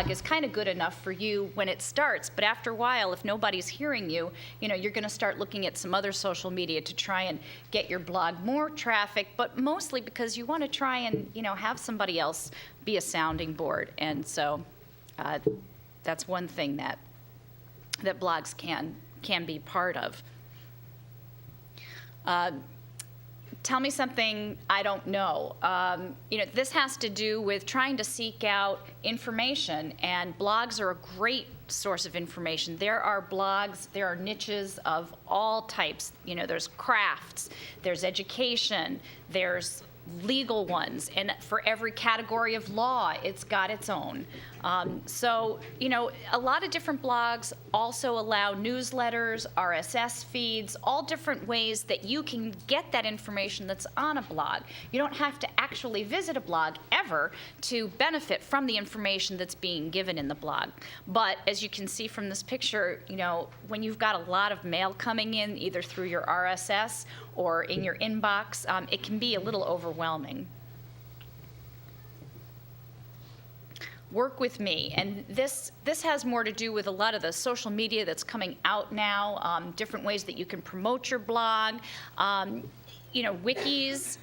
blog is kind of good enough for you when it starts, but after a while, if nobody's hearing you, you're going to start looking at some other social media to try and get your blog more traffic, but mostly because you want to try and, have somebody else be a sounding board. And so that's one thing that blogs can be part of. Tell me something I don't know. This has to do with trying to seek out information, and blogs are a great source of information. There are blogs, there are niches of all types. There's crafts, there's education, there's legal ones, and for every category of law, it's got its own. So, a lot of different blogs also allow newsletters, RSS feeds, all different ways that you can get that information that's on a blog. You don't have to actually visit a blog ever to benefit from the information that's being given in the blog. But as you can see from this picture, when you've got a lot of mail coming in, either through your RSS or in your inbox, it can be a little overwhelming. Work with me, and this has more to do with a lot of the social media that's coming out now, different ways that you can promote your blog. Wikis,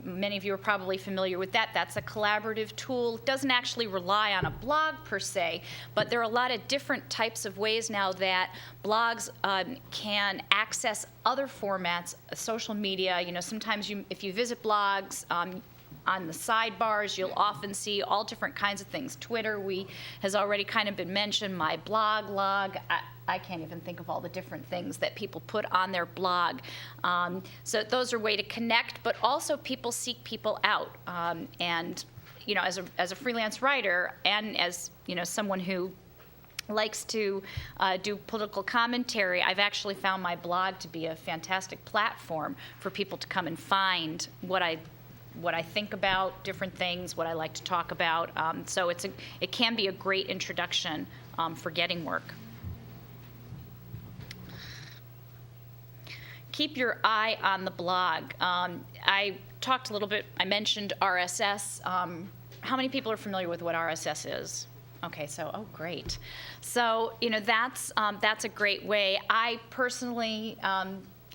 many of you are probably familiar with that. That's a collaborative tool. It doesn't actually rely on a blog per se, but there are a lot of different types of ways now that blogs can access other formats, social media. Sometimes if you visit blogs, on the sidebars, you'll often see all different kinds of things. Twitter has already kind of been mentioned. My blog log. I can't even think of all the different things that people put on their blog. So those are a way to connect, but also people seek people out. And as a freelance writer, and as someone who likes to do political commentary, I've actually found my blog to be a fantastic platform for people to come and find what I think about different things, what I like to talk about. So it can be a great introduction for getting work. Keep your eye on the blog. I talked a little bit, I mentioned RSS. How many people are familiar with what RSS is? Okay, so, great. So, that's a great way. I personally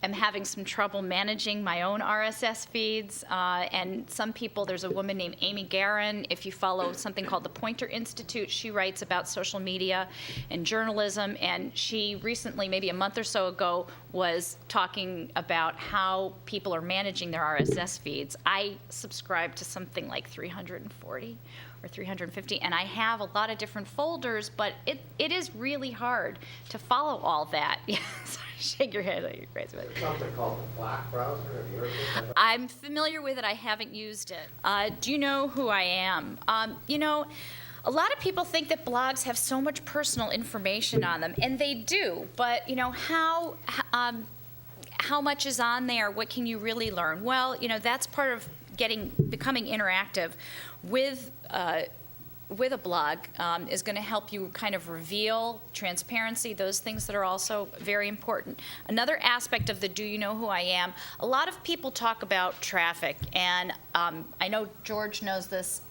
am having some trouble managing my own RSS feeds, and some people, there's a woman named Amy Guerin. If you follow something called the Pointer Institute, she writes about social media and journalism, and she recently, maybe a month or so ago, was talking about how people are managing their RSS feeds. I subscribe to something like 340 or 350, and I have a lot of different folders, but it is really hard to follow all that. Yes, shake your head like you're crazy with it. There's something called the Black browser. Have you heard of it? I'm familiar with it. I haven't used it. Do you know who I am? A lot of people think that blogs have so much personal information on them, and they do, but how much is on there? What can you really learn? Well, that's part of becoming interactive with a blog is going to help you kind of reveal transparency, those things that are also very important. Another aspect of the Do You Know Who I Am, a lot of people talk about traffic, and I know George knows this.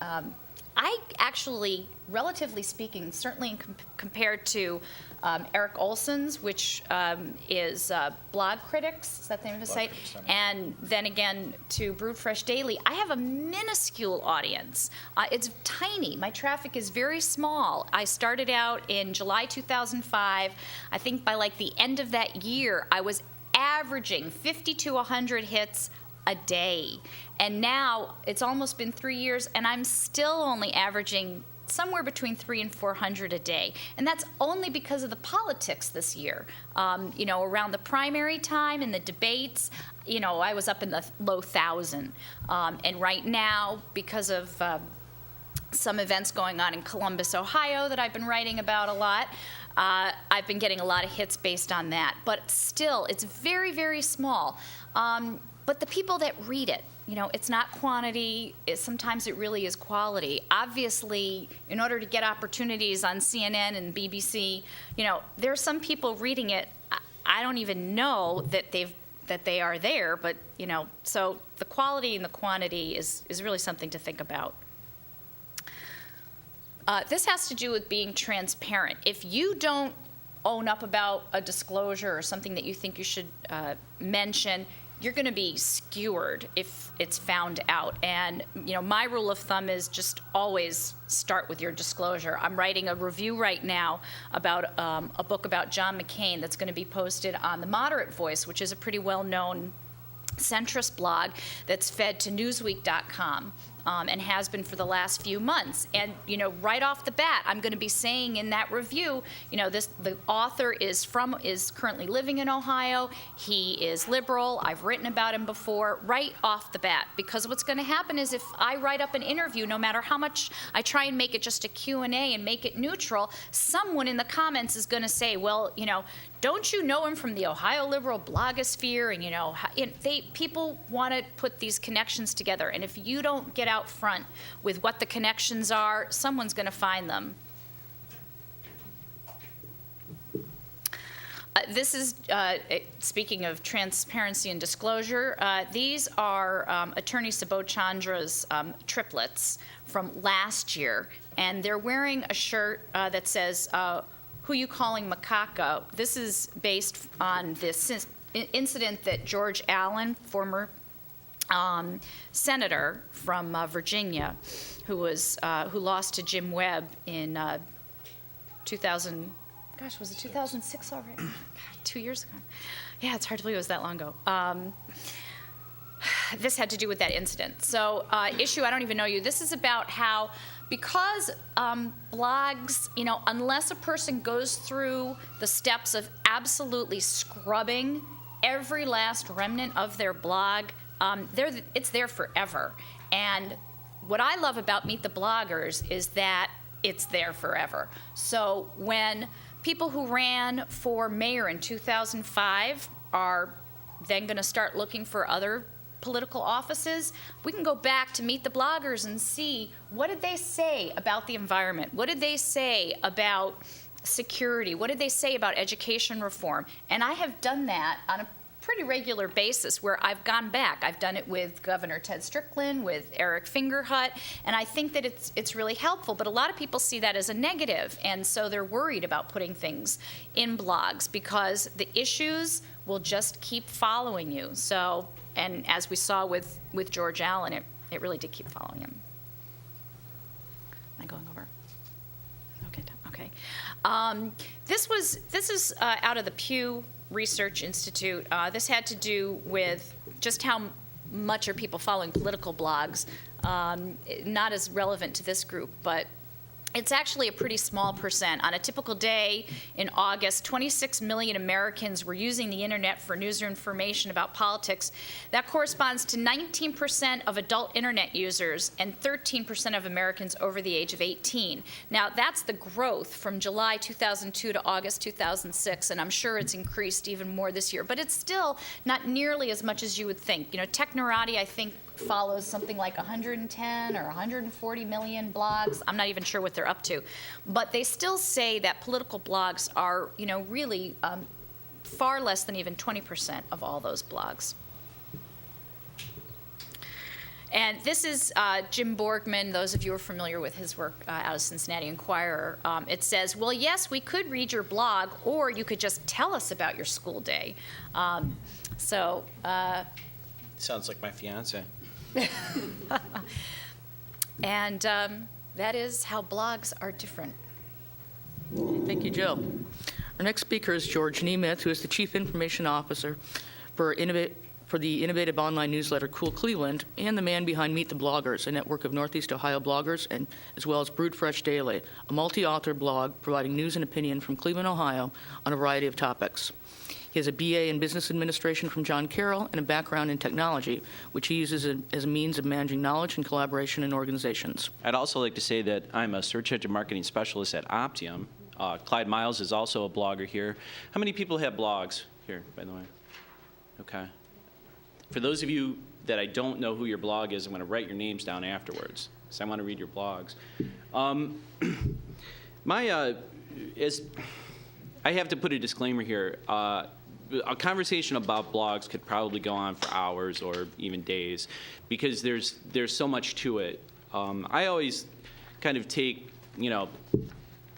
I actually, relatively speaking, certainly compared to Eric Olsen's, which is Blog Critics, is that the name of his site? And then again to Brewed Fresh Daily, I have a minuscule audience. It's tiny. My traffic is very small. I started out in July 2005. I think by like the end of that year, I was averaging 50 to 100 hits a day. And now it's almost been 3 years, and I'm still only averaging somewhere between 300 and 400 a day. And that's only because of the politics this year. Around the primary time and the debates, I was up in the low 1,000. And right now, because of some events going on in Columbus, Ohio that I've been writing about a lot, I've been getting a lot of hits based on that. But still, it's very, very small. But the people that read it, it's not quantity. Sometimes it really is quality. Obviously, in order to get opportunities on CNN and BBC, there are some people reading it. I don't even know that they are there, but so the quality and the quantity is really something to think about. This has to do with being transparent. If you don't own up about a disclosure or something that you think you should mention, you're going to be skewered if it's found out. And my rule of thumb is just always start with your disclosure. I'm writing a review right now about a book about John McCain that's going to be posted on the Moderate Voice, which is a pretty well-known centrist blog that's fed to Newsweek.com. And has been for the last few months. And right off the bat, I'm going to be saying in that review, the author is currently living in Ohio. He is liberal. I've written about him before, right off the bat. Because what's going to happen is if I write up an interview, no matter how much I try and make it just a Q&A and make it neutral, someone in the comments is going to say, well, don't you know him from the Ohio liberal blogosphere? And people want to put these connections together. And if you don't get out front with what the connections are, someone's going to find them. This is, speaking of transparency and disclosure, these are Attorney Subodh-Chandra's triplets from last year. And they're wearing a shirt that says, "Who you calling macaco?" This is based on this incident that George Allen, former senator from Virginia, who lost to Jim Webb in 2000. Gosh, was it 2006 already? God, 2 years ago. Yeah, it's hard to believe it was that long ago. This had to do with that incident. So, issue, I don't even know you. This is about how, because blogs, unless a person goes through the steps of absolutely scrubbing every last remnant of their blog, it's there forever. And what I love about Meet the Bloggers is that it's there forever. So when people who ran for mayor in 2005 are then going to start looking for other political offices, we can go back to Meet the Bloggers and see, what did they say about the environment? What did they say about security? What did they say about education reform? And I have done that on a pretty regular basis where I've gone back. I've done it with Governor Ted Strickland, with Eric Fingerhut, and I think that it's really helpful. But a lot of people see that as a negative, and so they're worried about putting things in blogs because the issues will just keep following you. So, and as we saw with George Allen, it really did keep following him. Am I going over? Okay. This is out of the Pew Research Institute. This had to do with just how much are people following political blogs. Not as relevant to this group, but it's actually a pretty small percent. On a typical day in August, 26 million Americans were using the internet for news or information about politics. That corresponds to 19% of adult internet users and 13% of Americans over the age of 18. Now, that's the growth from July 2002 to August 2006, and I'm sure it's increased even more this year. But it's still not nearly as much as you would think. Technorati, I think, follows something like 110 or 140 million blogs. I'm not even sure what they're up to. But they still say that political blogs are, really far less than even 20% of all those blogs. And this is Jim Borgman. Those of you who are familiar with his work out of Cincinnati Enquirer. It says, well, yes, we could read your blog, or you could just tell us about your school day. Sounds like my fiance. And that is how blogs are different. Thank you, Jill. Our next speaker is George Nemeth, who is the Chief Information Officer for the innovative online newsletter Cool Cleveland and the man behind Meet the Bloggers, a network of Northeast Ohio bloggers, and as well as Brewed Fresh Daily, a multi-author blog providing news and opinion from Cleveland, Ohio on a variety of topics. He has a BA in Business Administration from John Carroll and a background in technology, which he uses as a means of managing knowledge and collaboration in organizations. I'd also like to say that I'm a search engine marketing specialist at Optium. Clyde Miles is also a blogger here. How many people have blogs here, by the way? Okay. For those of you that I don't know who your blog is, I'm going to write your names down afterwards, because I want to read your blogs. I have to put a disclaimer here. A conversation about blogs could probably go on for hours or even days, because there's so much to it. I always kind of take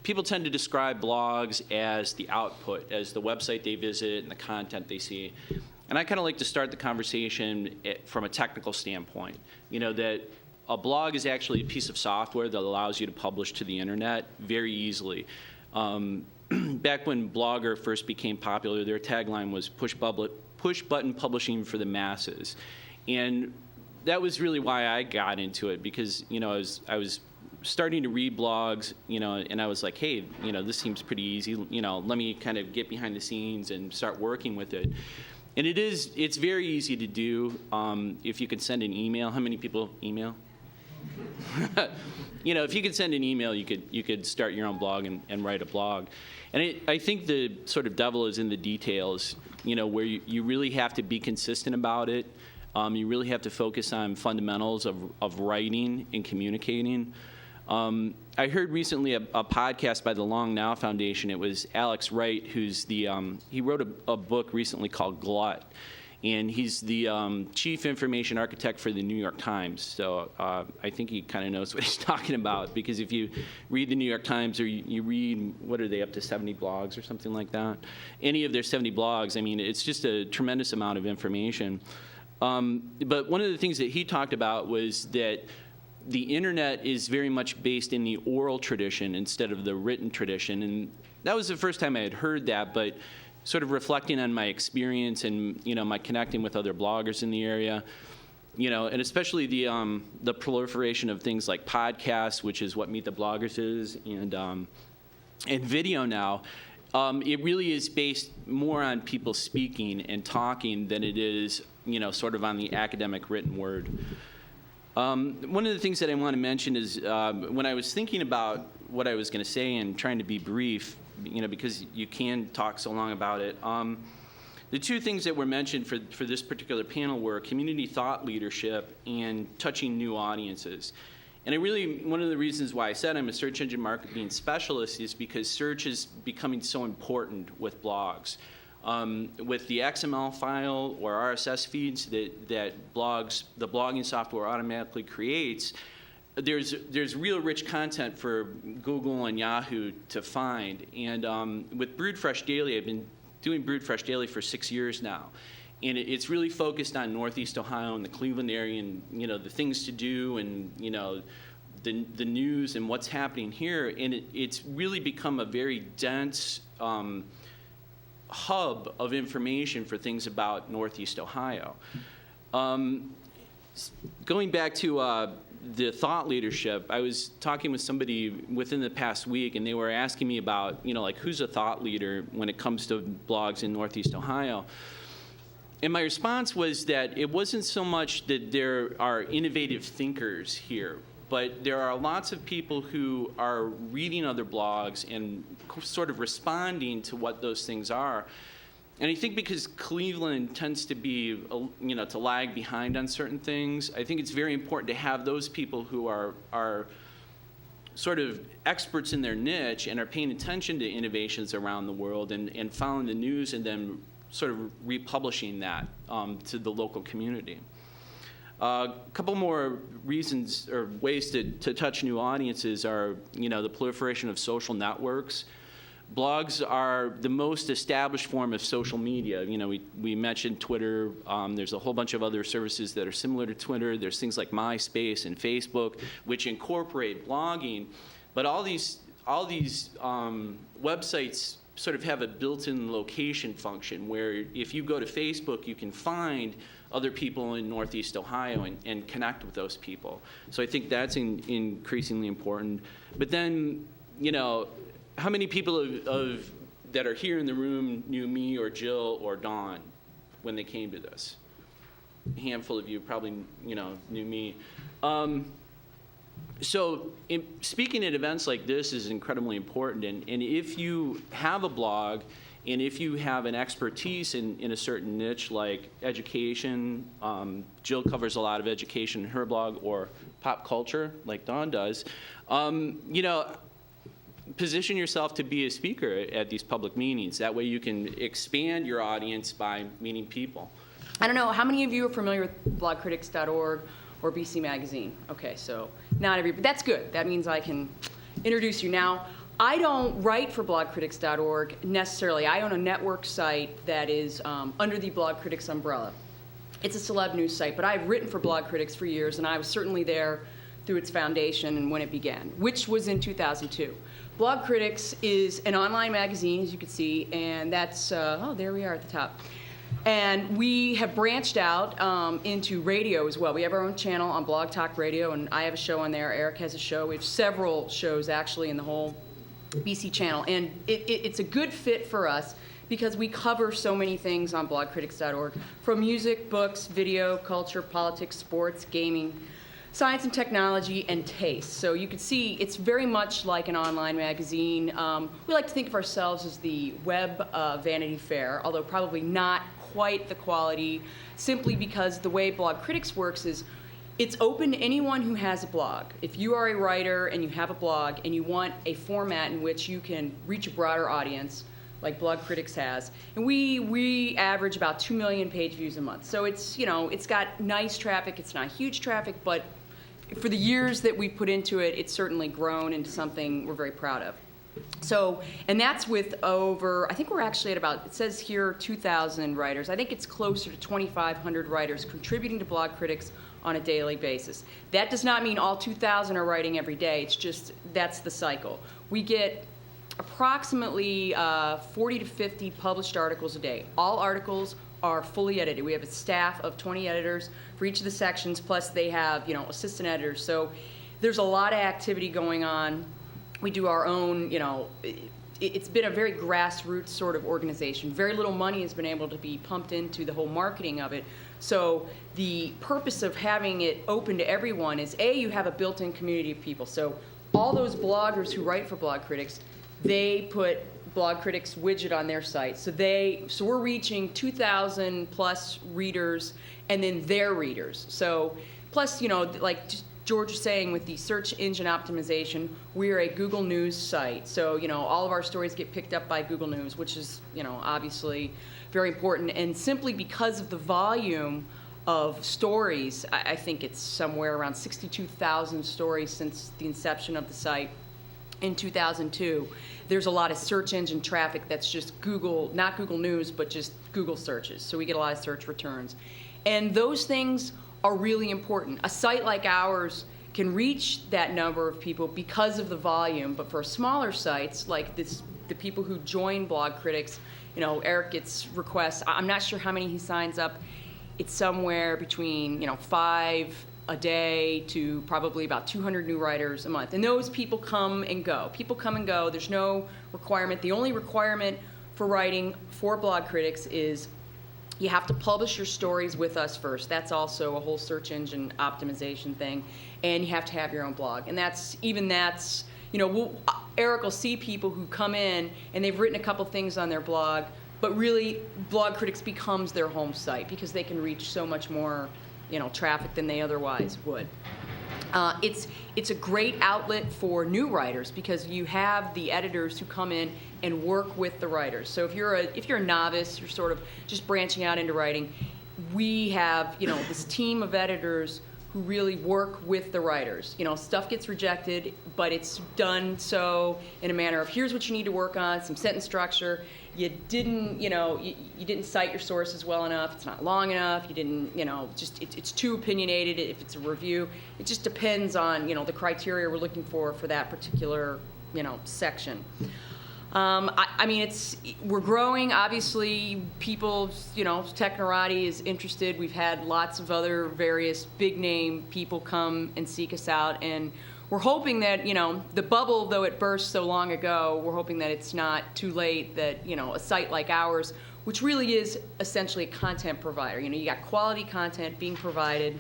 people tend to describe blogs as the output, as the website they visit and the content they see. And I kind of like to start the conversation from a technical standpoint, that a blog is actually a piece of software that allows you to publish to the internet very easily. Back when Blogger first became popular, their tagline was push button publishing for the masses. And that was really why I got into it, because I was starting to read blogs, and I was like, hey, this seems pretty easy. Let me kind of get behind the scenes and start working with it. And it's very easy to do if you can send an email. How many people email? If you could send an email, you could start your own blog and write a blog. And I think the sort of devil is in the details, where you really have to be consistent about it. You really have to focus on fundamentals of writing and communicating. I heard recently a podcast by the Long Now Foundation. It was Alex Wright, who's he wrote a book recently called Glut. And he's the chief information architect for the New York Times. So I think he kind of knows what he's talking about, because if you read the New York Times, or you read, what are they, up to 70 blogs or something like that? Any of their 70 blogs, I mean, it's just a tremendous amount of information. But one of the things that he talked about was that the internet is very much based in the oral tradition instead of the written tradition. And that was the first time I had heard that, but sort of reflecting on my experience and my connecting with other bloggers in the area, and especially the proliferation of things like podcasts, which is what Meet the Bloggers is, and video now. It really is based more on people speaking and talking than it is, sort of on the academic written word. One of the things that I want to mention is when I was thinking about what I was going to say and trying to be brief, because you can talk so long about it. The two things that were mentioned for this particular panel were community thought leadership and touching new audiences. And one of the reasons why I said I'm a search engine marketing specialist is because search is becoming so important with blogs. With the XML file or RSS feeds that the blogging software automatically creates, there's real rich content for Google and Yahoo to find. And with Brewed Fresh Daily, I've been doing Brewed Fresh Daily for 6 years now. And it's really focused on Northeast Ohio and the Cleveland area and, the things to do and, the news and what's happening here. And it's really become a very dense hub of information for things about Northeast Ohio. Going back to the thought leadership, I was talking with somebody within the past week, and they were asking me about, who's a thought leader when it comes to blogs in Northeast Ohio. And my response was that it wasn't so much that there are innovative thinkers here, but there are lots of people who are reading other blogs and sort of responding to what those things are. And I think because Cleveland tends to be, to lag behind on certain things, I think it's very important to have those people who are sort of experts in their niche and are paying attention to innovations around the world and following the news and then sort of republishing that to the local community. A couple more reasons or ways to touch new audiences are, the proliferation of social networks. Blogs are the most established form of social media. We mentioned Twitter. There's a whole bunch of other services that are similar to Twitter. There's things like MySpace and Facebook, which incorporate blogging. But all these websites sort of have a built-in location function where if you go to Facebook, you can find other people in Northeast Ohio and connect with those people. So I think that's increasingly important. But then, how many people that are here in the room knew me or Jill or Dawn when they came to this? A handful of you probably, knew me. So speaking at events like this is incredibly important. And if you have a blog and if you have an expertise in a certain niche like education, Jill covers a lot of education in her blog, or pop culture like Dawn does, position yourself to be a speaker at these public meetings. That way you can expand your audience by meeting people. I don't know, how many of you are familiar with blogcritics.org or BC Magazine? Okay, so not everybody, that's good. That means I can introduce you. Now, I don't write for blogcritics.org necessarily. I own a network site that is under the Blog Critics umbrella. It's a celeb news site, but I've written for Blog Critics for years, and I was certainly there through its foundation and when it began, which was in 2002. Blog Critics is an online magazine, as you can see, and that's, oh, there we are at the top. And we have branched out into radio as well. We have our own channel on Blog Talk Radio, and I have a show on there. Eric has a show. We have several shows, actually, in the whole BC channel. And it's a good fit for us because we cover so many things on blogcritics.org, from music, books, video, culture, politics, sports, gaming, science and technology, and taste. So you can see it's very much like an online magazine. We like to think of ourselves as the web Vanity Fair, although probably not quite the quality, simply because the way Blog Critics works is it's open to anyone who has a blog. If you are a writer and you have a blog and you want a format in which you can reach a broader audience, like Blog Critics has, and we average about 2 million page views a month. So it's, you know, it's got nice traffic. It's not huge traffic, but for the years that we've put into it, it's certainly grown into something we're very proud of. So, and that's with over, I think we're actually at about, it says here 2,000 writers. I think it's closer to 2,500 writers contributing to Blog Critics on a daily basis. That does not mean all 2,000 are writing every day. It's just, that's the cycle. We get approximately 40 to 50 published articles a day. All articles are fully edited. We have a staff of 20 editors for each of the sections, plus they have, you know, assistant editors. So there's a lot of activity going on. We do our own, you know, it's been a very grassroots sort of organization. Very little money has been able to be pumped into the whole marketing of it. So the purpose of having it open to everyone is, A, you have a built-in community of people. So all those bloggers who write for Blog Critics, they put Blog Critics widget on their site. So we're reaching 2,000 plus readers and then their readers. So plus, you know, like George was saying, with the search engine optimization, we're a Google News site. So, you know, all of our stories get picked up by Google News, which is, you know, obviously very important. And simply because of the volume of stories, I think it's somewhere around 62,000 stories since the inception of the site in 2002. There's a lot of search engine traffic that's just Google, not Google News, but just Google searches. So we get a lot of search returns. And those things are really important. A site like ours can reach that number of people because of the volume, but for smaller sites like this, the people who join Blog Critics, you know, Eric gets requests. I'm not sure how many he signs up. It's somewhere between, you know, 5 a day to probably about 200 new writers a month. And those people come and go. People come and go. There's no requirement. The only requirement for writing for Blog Critics is you have to publish your stories with us first. That's also a whole search engine optimization thing. And you have to have your own blog. And that's, you know, Eric will see people who come in and they've written a couple things on their blog, but really Blog Critics becomes their home site because they can reach so much more, you know, traffic than they otherwise would. It's a great outlet for new writers because you have the editors who come in and work with the writers. So if you're a novice, you're sort of just branching out into writing, we have, you know, this team of editors who really work with the writers. You know, stuff gets rejected, but it's done so in a manner of here's what you need to work on, some sentence structure. You didn't, you know, you didn't cite your sources well enough. It's not long enough. You didn't, you know, just it's too opinionated if it's a review. It just depends on, you know, the criteria we're looking for that particular, you know, section. I mean, we're growing. Obviously, people, you know, Technorati is interested. We've had lots of other various big name people come and seek us out, and we're hoping that, you know, the bubble, though it burst so long ago, we're hoping that it's not too late, that, you know, a site like ours, which really is essentially a content provider. You know, you got quality content being provided,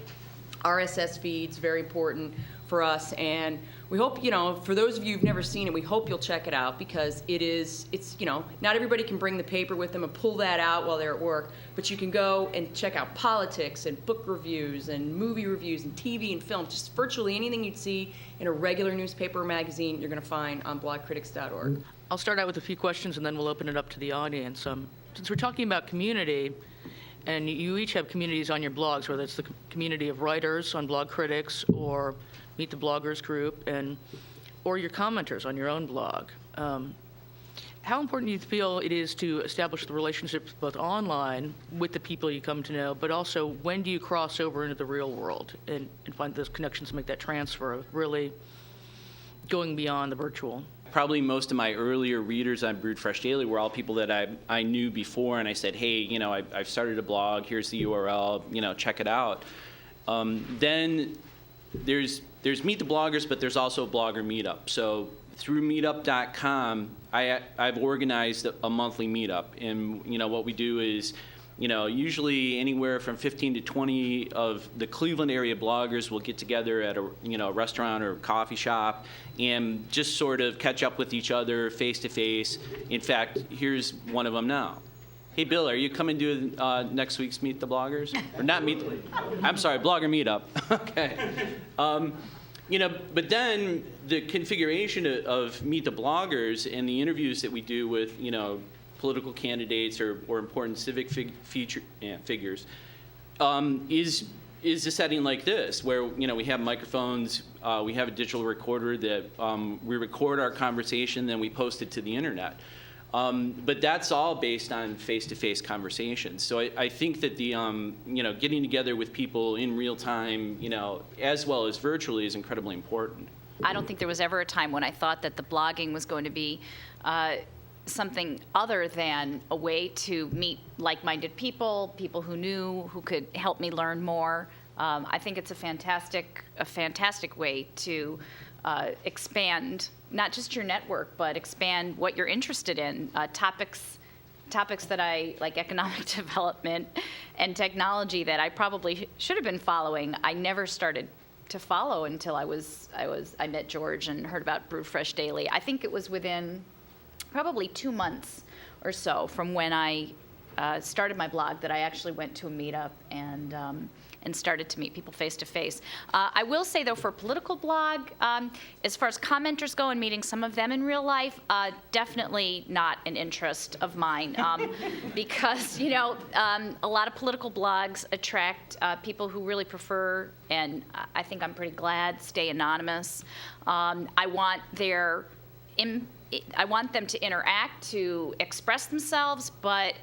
RSS feeds, very important for us, and we hope, you know, for those of you who've never seen it, we hope you'll check it out because it's, you know, not everybody can bring the paper with them and pull that out while they're at work, but you can go and check out politics and book reviews and movie reviews and TV and film, just virtually anything you'd see in a regular newspaper or magazine you're going to find on blogcritics.org. I'll start out with a few questions and then we'll open it up to the audience. Since we're talking about community, and you each have communities on your blogs, whether it's the community of writers on Blog Critics or Meet the Bloggers group, and or your commenters on your own blog. How important do you feel it is to establish the relationships both online with the people you come to know, but also when do you cross over into the real world and find those connections, make that transfer of really going beyond the virtual? Probably most of my earlier readers on Brewed Fresh Daily were all people that I knew before, and I said, hey, you know, I've started a blog, here's the URL, you know, check it out. Then there's Meet the Bloggers, but there's also a blogger meetup. So through meetup.com, I've organized a monthly meetup, and you know what we do is, you know, usually anywhere from 15 to 20 of the Cleveland area bloggers will get together at a restaurant or coffee shop and just sort of catch up with each other face to face. In fact, here's one of them now. Hey Bill, are you coming to next week's Meet the Bloggers? Or not Meet the, I'm sorry, Blogger Meetup. Okay. You know, but then the configuration of Meet the Bloggers and the interviews that we do with, you know, political candidates or important civic figures is a setting like this, where, you know, we have microphones, we have a digital recorder that we record our conversation, then we post it to the internet. But that's all based on face-to-face conversations. So I think that the, you know, getting together with people in real time, you know, as well as virtually is incredibly important. I don't think there was ever a time when I thought that the blogging was going to be something other than a way to meet like-minded people, people who could help me learn more. I think it's a fantastic way to expand not just your network, but expand what you're interested in. Topics that I like, economic development and technology, that I probably should have been following. I never started to follow until I met George and heard about Brewed Fresh Daily. I think it was within probably 2 months or so from when I started my blog that I actually went to a meetup and started to meet people face to face. I will say though, for a political blog, as far as commenters go and meeting some of them in real life, definitely not an interest of mine, because you know, a lot of political blogs attract people who really prefer, and I think I'm pretty glad, stay anonymous. I want them to interact, to express themselves, but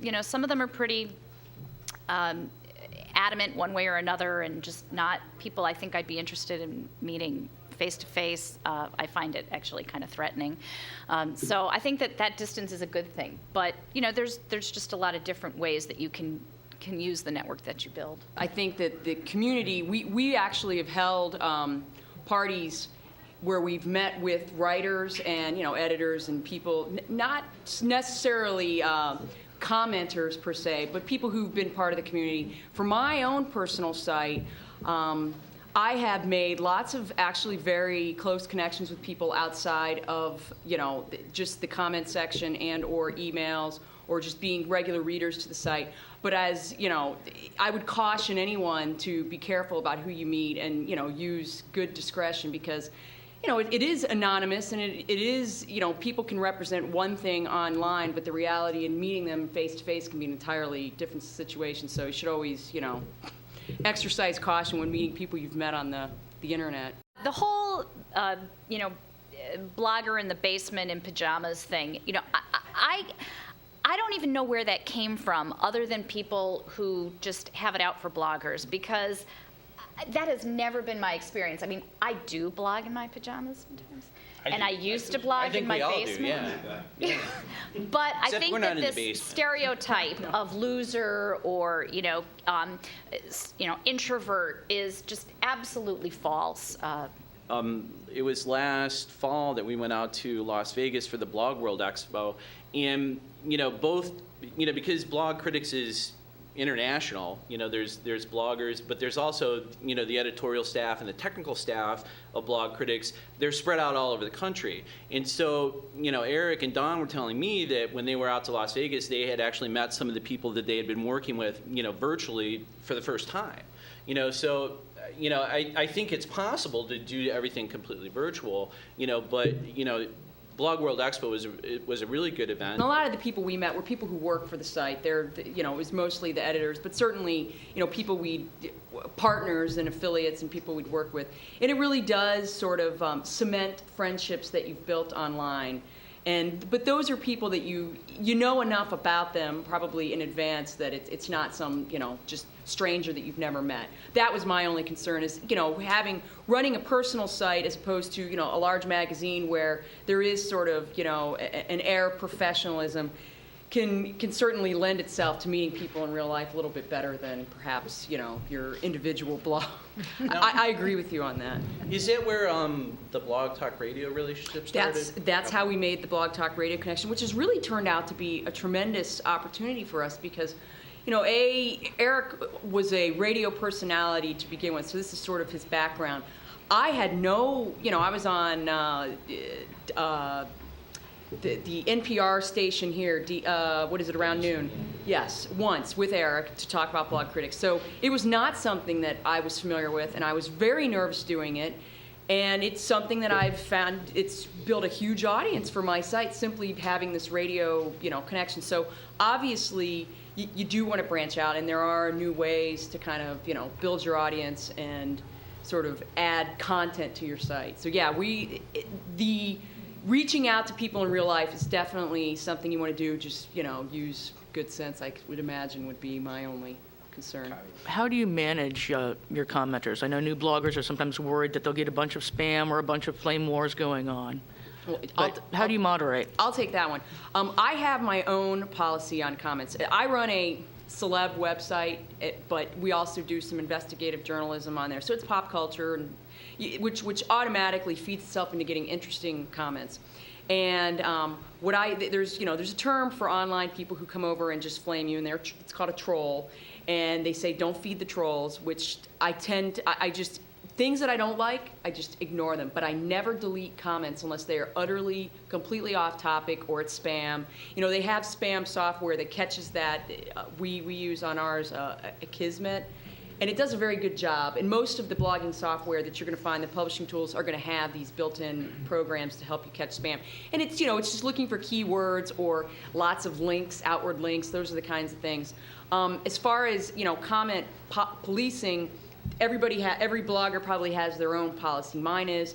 you know, some of them are pretty adamant one way or another, and just not people I think I'd be interested in meeting face to face. I find it actually kind of threatening. So I think that distance is a good thing. But you know, there's just a lot of different ways that you can use the network that you build. I think that the community, we actually have held parties where we've met with writers and, you know, editors and people, not necessarily commenters per se, but people who've been part of the community. For my own personal site, I have made lots of actually very close connections with people outside of, you know, just the comment section and or emails or just being regular readers to the site. But as, you know, I would caution anyone to be careful about who you meet and, you know, use good discretion, because you know, it is anonymous, and it is, you know, people can represent one thing online, but the reality in meeting them face-to-face can be an entirely different situation. So you should always, you know, exercise caution when meeting people you've met on the internet. The whole, you know, blogger in the basement in pajamas thing, you know, I don't even know where that came from, other than people who just have it out for bloggers, because that has never been my experience. I mean, I do blog in my pajamas sometimes, and I used to blog in my basement. Yeah. But I Except think we're not that in the this basement. stereotype of loser or you know, introvert is just absolutely false. It was last fall that we went out to Las Vegas for the Blog World Expo, and you know, both, you know, because Blog Critics is international, you know, there's bloggers, but there's also, you know, the editorial staff and the technical staff of Blog Critics. They're spread out all over the country. And so, you know, Eric and Don were telling me that when they were out to Las Vegas, they had actually met some of the people that they had been working with, you know, virtually for the first time. You know, so, you know, I think it's possible to do everything completely virtual, you know, but, you know, Blog World Expo was a really good event. And a lot of the people we met were people who work for the site. It was mostly the editors, but certainly, people partners and affiliates and people we'd work with. And it really does sort of cement friendships that you've built online. But those are people that you know enough about them probably in advance that it's not some, just stranger that you've never met. That was my only concern is, running a personal site as opposed to, a large magazine where there is sort of, an air of professionalism can certainly lend itself to meeting people in real life a little bit better than perhaps, your individual blog. I agree with you on that. Is that where the Blog Talk Radio relationship started? That's how we made the Blog Talk Radio connection, which has really turned out to be a tremendous opportunity for us because, Eric was a radio personality to begin with, so this is sort of his background. I had no, I was on the NPR station here, around noon? Yes, once with Eric to talk about blog critics. So it was not something that I was familiar with, and I was very nervous doing it. And it's something that I've found it's built a huge audience for my site, simply having this radio, connection. So obviously, you do want to branch out, and there are new ways to kind of, build your audience and sort of add content to your site. So yeah, reaching out to people in real life is definitely something you want to do. Just, use good sense, I would imagine, would be my only concern. How do you manage your commenters? I know new bloggers are sometimes worried that they'll get a bunch of spam or a bunch of flame wars going on. But how do you moderate? I'll take that one. I have my own policy on comments. I run a celeb website, but we also do some investigative journalism on there. So it's pop culture, and which automatically feeds itself into getting interesting comments. And there's a term for online people who come over and just flame you, and it's called a troll. And they say don't feed the trolls, which things that I don't like, I just ignore them. But I never delete comments unless they are utterly, completely off topic or it's spam. They have spam software that catches that. We use on ours a Kismet. And it does a very good job. And most of the blogging software that you're going to find, the publishing tools, are going to have these built-in programs to help you catch spam. And it's it's just looking for keywords or lots of links, outward links. Those are the kinds of things. As far as comment policing, every blogger probably has their own policy. Mine is,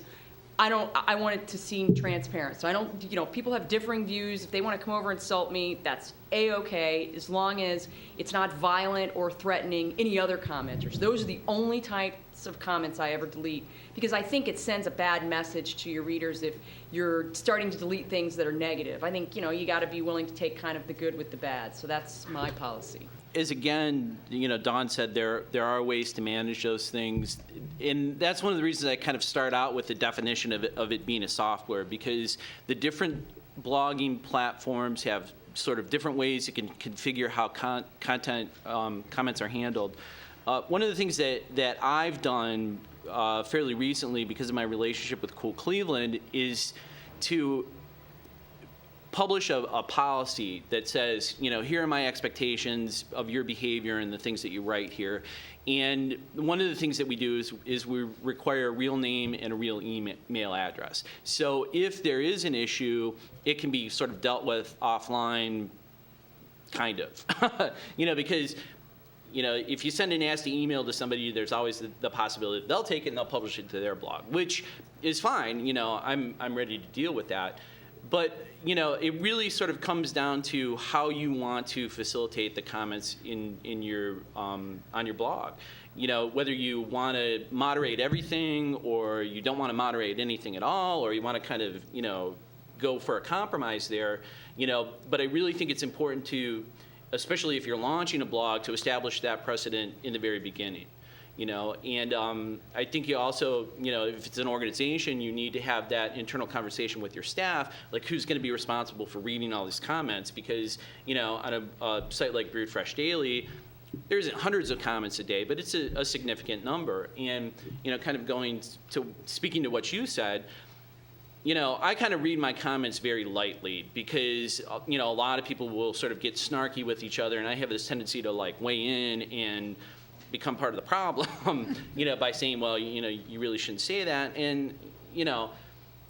I want it to seem transparent. So I don't, people have differing views. If they want to come over and insult me, that's A-okay, as long as it's not violent or threatening any other commenters. Those are the only types of comments I ever delete, because I think it sends a bad message to your readers if you're starting to delete things that are negative. I think, you got to be willing to take kind of the good with the bad. So that's my policy. Is again, Dawn said there are ways to manage those things, and that's one of the reasons I kind of start out with the definition of it being a software, because the different blogging platforms have sort of different ways you can configure how comments are handled. One of the things that I've done fairly recently because of my relationship with Cool Cleveland is to publish a policy that says, here are my expectations of your behavior and the things that you write here. And one of the things that we do is we require a real name and a real email address. So if there is an issue, it can be sort of dealt with offline, kind of. Because if you send a nasty email to somebody, there's always the possibility that they'll take it and they'll publish it to their blog, which is fine. I'm ready to deal with that. But it really sort of comes down to how you want to facilitate the comments in your on your blog. Whether you want to moderate everything, or you don't want to moderate anything at all, or you want to kind of go for a compromise there. But I really think it's important to, especially if you're launching a blog, to establish that precedent in the very beginning. And I think you also, if it's an organization, you need to have that internal conversation with your staff, like who's going to be responsible for reading all these comments, because, on a site like Brewed Fresh Daily, there's hundreds of comments a day, but it's a significant number. And, kind of speaking to what you said, I kind of read my comments very lightly because, a lot of people will sort of get snarky with each other, and I have this tendency to weigh in and become part of the problem, by saying, well, you really shouldn't say that. And,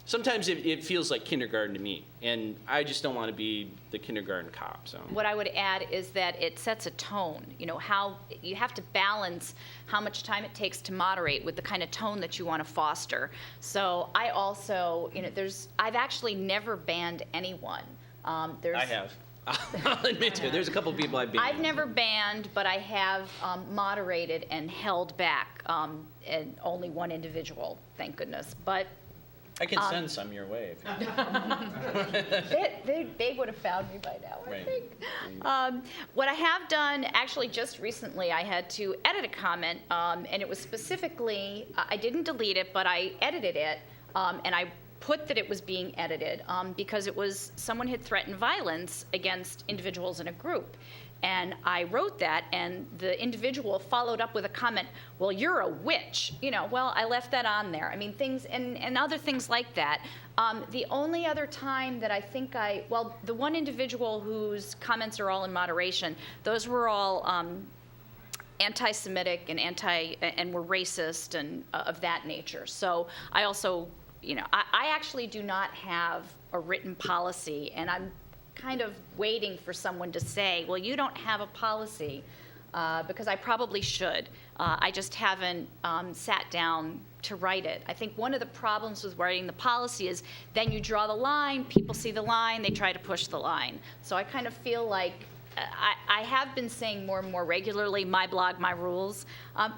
sometimes it feels like kindergarten to me, and I just don't want to be the kindergarten cop, so. What I would add is that it sets a tone, how you have to balance how much time it takes to moderate with the kind of tone that you want to foster. So I also, I've actually never banned anyone. I have. I'll admit to it. There's a couple people I've banned. I've never banned, but I have moderated and held back, and only one individual, thank goodness. But I can send some your way. If you they would have found me by now, I Right. think. What I have done, actually just recently, I had to edit a comment, and it was specifically, I didn't delete it, but I edited it, and I put that it was being edited because someone had threatened violence against individuals in a group. And I wrote that, and the individual followed up with a comment, well, you're a witch. Well, I left that on there. I mean, things, and other things like that. The only other time that I think the one individual whose comments are all in moderation, those were all anti-Semitic and were racist and of that nature. So I also, I actually do not have a written policy, and I'm kind of waiting for someone to say, well, you don't have a policy, because I probably should. I just haven't sat down to write it. I think one of the problems with writing the policy is then you draw the line, people see the line, they try to push the line. So I kind of feel like I have been saying more and more regularly, my blog, my rules,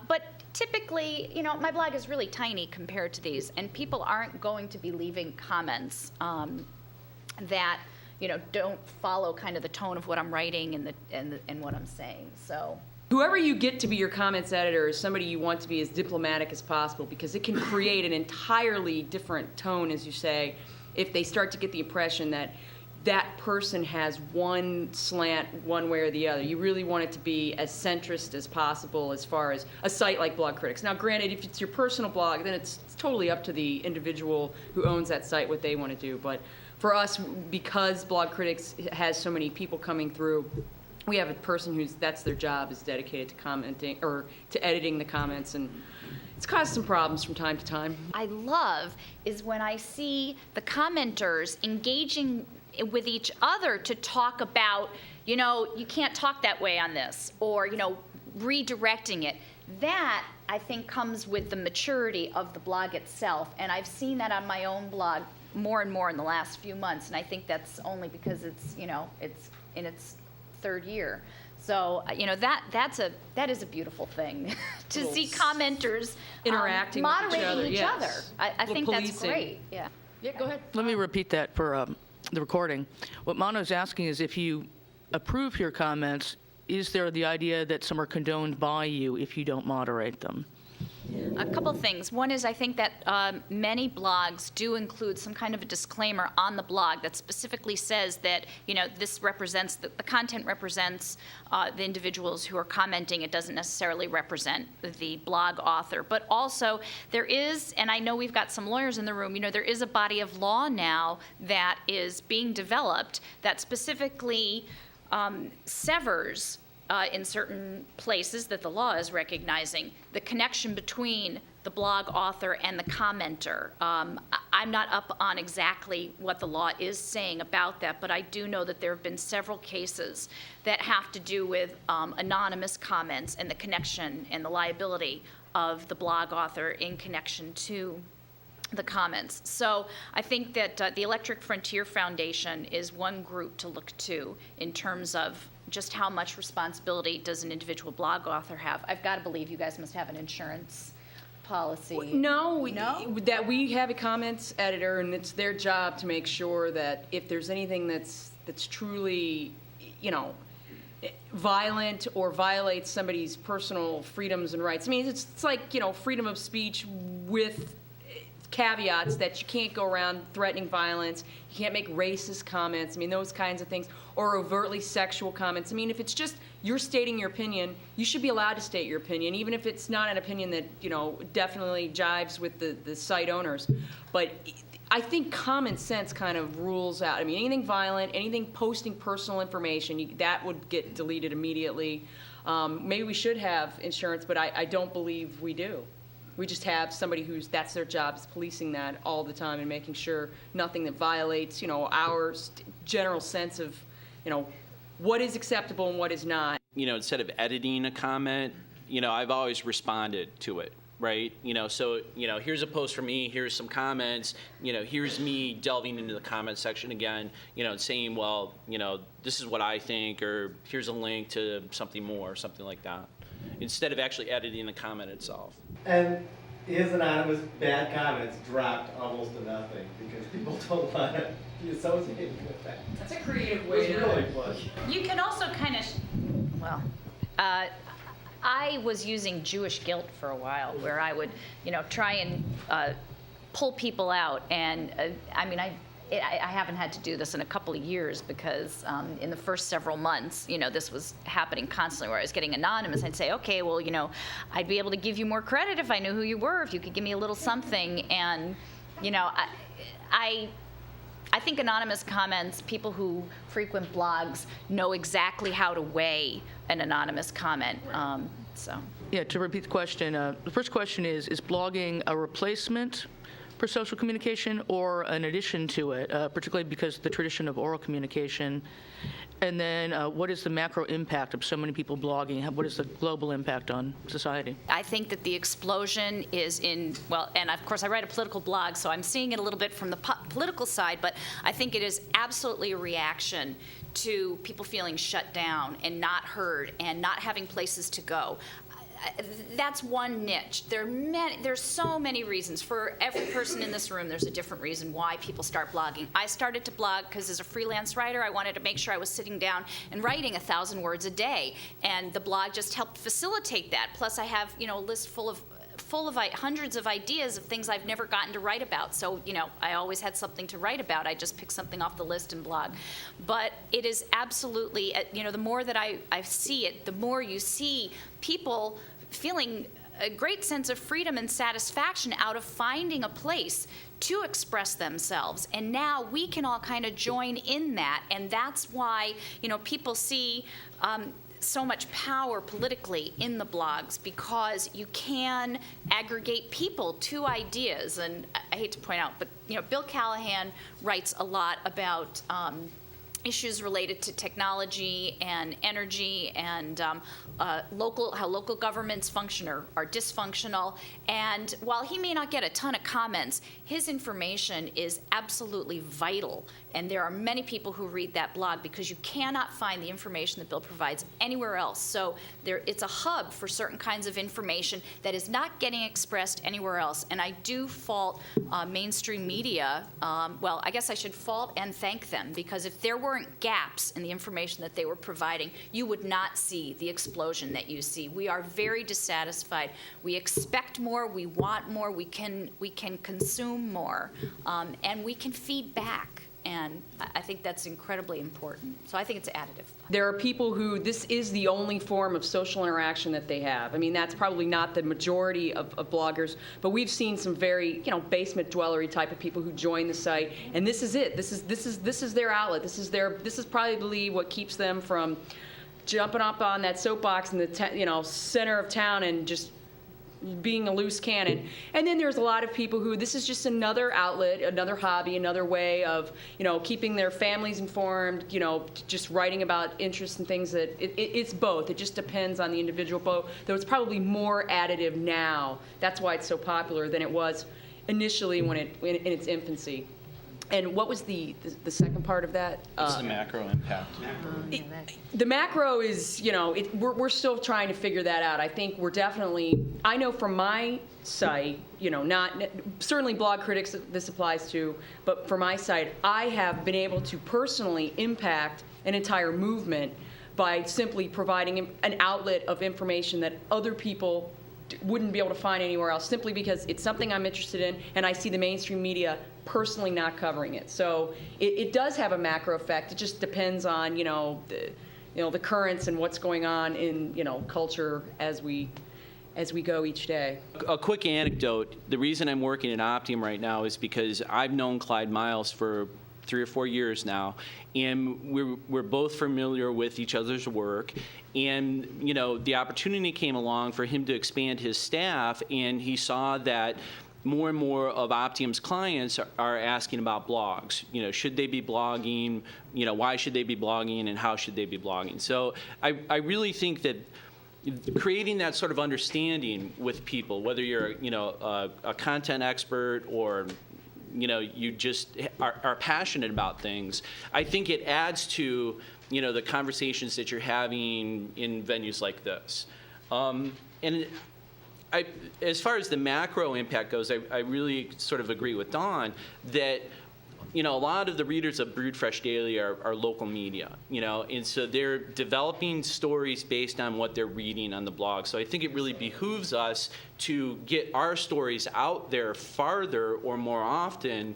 but typically, my blog is really tiny compared to these, and people aren't going to be leaving comments that don't follow kind of the tone of what I'm writing and what I'm saying. So Whoever you get to be your comments editor is somebody you want to be as diplomatic as possible, because it can create an entirely different tone, as you say, if they start to get the impression that that person has one slant one way or the other. You really want it to be as centrist as possible as far as a site like Blog Critics. Now, granted, if it's your personal blog, then it's totally up to the individual who owns that site what they want to do. But for us, because Blog Critics has so many people coming through, we have a person that's their job, is dedicated to commenting or to editing the comments, and it's caused some problems from time to time. I love is when I see the commenters engaging with each other to talk about, you can't talk that way on this, or, redirecting it. That, I think, comes with the maturity of the blog itself, and I've seen that on my own blog more and more in the last few months, and I think that's only because it's in its third year. So, that is a beautiful thing to see commenters interacting with moderating each other. I think that's Policing. great. Yeah. Yeah, go ahead. Let me repeat that for the recording. What Mano's asking is, if you approve your comments, is there the idea that some are condoned by you if you don't moderate them? A couple things. One is I think that many blogs do include some kind of a disclaimer on the blog that specifically says that, this represents, the content represents the individuals who are commenting. It doesn't necessarily represent the blog author. But also there is, and I know we've got some lawyers in the room, there is a body of law now that is being developed that specifically severs in certain places that the law is recognizing the connection between the blog author and the commenter. I'm not up on exactly what the law is saying about that, but I do know that there have been several cases that have to do with anonymous comments and the connection and the liability of the blog author in connection to the comments. So I think that the Electric Frontier Foundation is one group to look to in terms of just how much responsibility does an individual blog author have. I've got to believe you guys must have an insurance policy. No, No? that we have a comments editor, and it's their job to make sure that if there's anything that's truly, violent or violates somebody's personal freedoms and rights. I mean, it's like, freedom of speech with caveats that you can't go around threatening violence, you can't make racist comments, those kinds of things, or overtly sexual comments. If it's just you're stating your opinion, you should be allowed to state your opinion, even if it's not an opinion that, definitely jives with the site owners. But I think common sense kind of rules out. Anything violent, anything posting personal information, that would get deleted immediately. Maybe we should have insurance, but I don't believe we do. We just have somebody that's their job, is policing that all the time and making sure nothing that violates, our general sense of, what is acceptable and what is not. Instead of editing a comment, I've always responded to it, right? So, here's a post from me, here's some comments, here's me delving into the comment section again, saying, well, this is what I think, or here's a link to something more, something like that, instead of actually editing the comment itself. And his anonymous bad comments dropped almost to nothing because people don't want to be associated with that. That's a creative It was really fun. You can also kind of, I was using Jewish guilt for a while, where I would, try and pull people out. And I haven't had to do this in a couple of years because in the first several months, this was happening constantly where I was getting anonymous. I'd say, okay, well, I'd be able to give you more credit if I knew who you were, if you could give me a little something. And, I think anonymous comments, people who frequent blogs know exactly how to weigh an anonymous comment. Yeah, to repeat the question, the first question is blogging a replacement for social communication or an addition to it, particularly because of the tradition of oral communication? And then what is the macro impact of so many people blogging? What is the global impact on society? I think that the explosion is and of course I write a political blog, so I'm seeing it a little bit from the political side, but I think it is absolutely a reaction to people feeling shut down and not heard and not having places to go. That's one niche. There's so many reasons. For every person in this room, there's a different reason why people start blogging. I started to blog because as a freelance writer, I wanted to make sure I was sitting down and writing 1,000 words a day. And the blog just helped facilitate that. Plus, I have, a list full of hundreds of ideas of things I've never gotten to write about. So, I always had something to write about. I just pick something off the list and blog. But it is absolutely, the more that I see it, the more you see people feeling a great sense of freedom and satisfaction out of finding a place to express themselves. And now we can all kind of join in that. And that's why, people see so much power politically in the blogs, because you can aggregate people to ideas. And I hate to point out, but Bill Callahan writes a lot about issues related to technology and energy and how local governments function or are dysfunctional. And while he may not get a ton of comments, his information is absolutely vital. And there are many people who read that blog because you cannot find the information that Bill provides anywhere else. So it's a hub for certain kinds of information that is not getting expressed anywhere else. And I do fault mainstream media. I guess I should fault and thank them, because if there weren't gaps in the information that they were providing, you would not see the explosion that you see. We are very dissatisfied. We expect more. We want more. We can consume more, and we can feed back. And I think that's incredibly important. So I think it's additive. There are people who this is the only form of social interaction that they have. I mean, that's probably not the majority of bloggers, but we've seen some very, basement dwellery type of people who join the site, and this is it. This is their outlet. This is probably what keeps them from jumping up on that soapbox in the center of town and just being a loose cannon. And then there's a lot of people who this is just another outlet, another hobby, another way of keeping their families informed, just writing about interests and things that it's both. It just depends on the individual, though it's probably more additive now. That's why it's so popular than it was initially when in its infancy. And what was the second part of that? What's the macro impact? The macro is, we're still trying to figure that out. I think we're definitely, I know from my site, not certainly blog critics this applies to, but for my site, I have been able to personally impact an entire movement by simply providing an outlet of information that other people wouldn't be able to find anywhere else, simply because it's something I'm interested in and I see the mainstream media personally not covering it. So it does have a macro effect. It just depends on the currents and what's going on in culture as we go each day. A quick anecdote: the reason I'm working at Optium right now is because I've known Clyde Miles for 3 or 4 years now, and we're both familiar with each other's work. And the opportunity came along for him to expand his staff, and he saw that more and more of Optium's clients are asking about blogs. Should they be blogging? Why should they be blogging, and how should they be blogging? So I really think that creating that sort of understanding with people, whether you're a content expert or you just are passionate about things, I think it adds to the conversations that you're having in venues like this. And as far as the macro impact goes, I really sort of agree with Dawn that a lot of the readers of Brewed Fresh Daily are local media, and so they're developing stories based on what they're reading on the blog. So I think it really behooves us to get our stories out there farther or more often,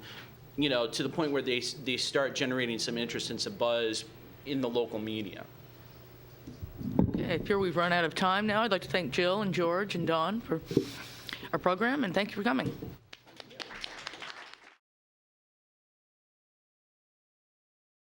to the point where they start generating some interest and some buzz in the local media. Okay, I appear we've run out of time now. I'd like to thank Jill and George and Dawn for our program, and thank you for coming.